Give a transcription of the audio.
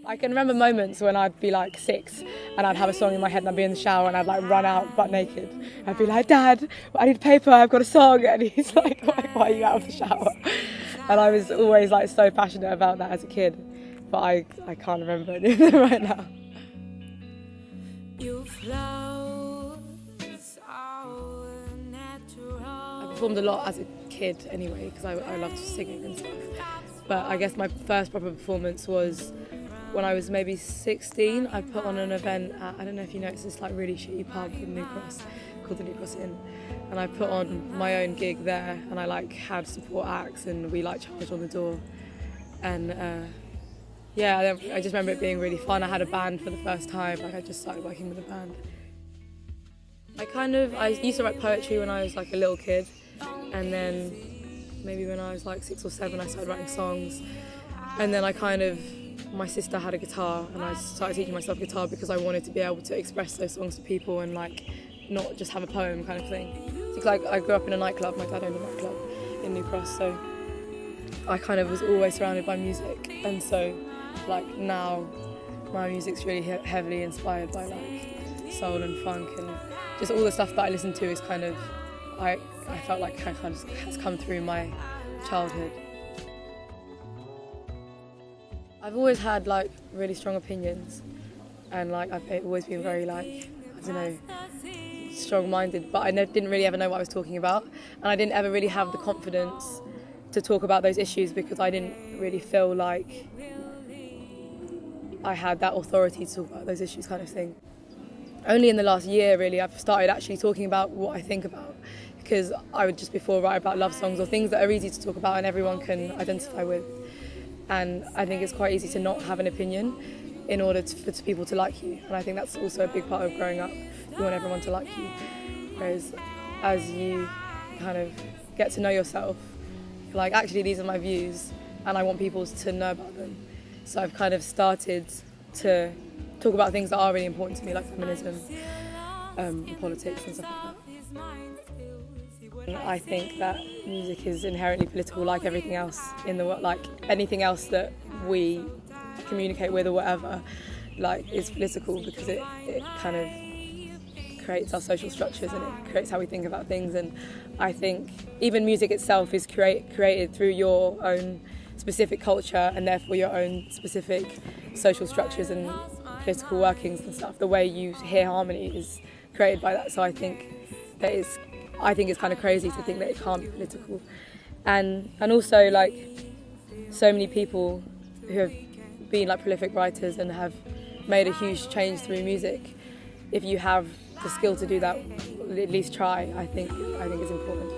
I can remember moments when I'd be like 6 and I'd have a song in my head and I'd be in the shower and I'd like run out butt naked. I'd be like, Dad, I need paper, I've got a song. And he's like, why are you out of the shower? And I was always like so passionate about that as a kid, but I can't remember anything right now. I performed a lot as a kid anyway because I loved singing and stuff. But I guess my first proper performance was when I was maybe 16. I put on an event at, I don't know if you know, it's this like really shitty pub in New Cross called the New Cross Inn, and I put on my own gig there, and I like had support acts and we like charged on the door, and yeah, I just remember it being really fun. I had a band for the first time, like I just started working with a band. I used to write poetry when I was like a little kid, and then maybe when I was like 6 or 7 I started writing songs, and then my sister had a guitar and I started teaching myself guitar because I wanted to be able to express those songs to people and like not just have a poem kind of thing. Because like I grew up in a nightclub, my dad owned a nightclub in New Cross, so I kind of was always surrounded by music, and so like now my music's really heavily inspired by like soul and funk, and just all the stuff that I listen to is kind of, I felt like kind of has come through my childhood. I've always had like really strong opinions, and like I've always been very like, I don't know, strong-minded, but I didn't really ever know what I was talking about, and I didn't ever really have the confidence to talk about those issues because I didn't really feel like I had that authority to talk about those issues kind of thing. Only in the last year really I've started actually talking about what I think about, because I would just before write about love songs or things that are easy to talk about and everyone can identify with. And I think it's quite easy to not have an opinion in order for people to like you. And I think that's also a big part of growing up. You want everyone to like you. Whereas as you kind of get to know yourself, you're like, actually these are my views and I want people to know about them. So I've kind of started to talk about things that are really important to me, like feminism, politics and stuff like that. I think that music is inherently political, like everything else in the world, like anything else that we communicate with or whatever, like is political because it kind of creates our social structures and it creates how we think about things. And I think even music itself is created through your own specific culture and therefore your own specific social structures and political workings and stuff. The way you hear harmony is created by that. So I think it's kind of crazy to think that it can't be political. And also like so many people who have been like prolific writers and have made a huge change through music. If you have the skill to do that, at least try. I think it's important.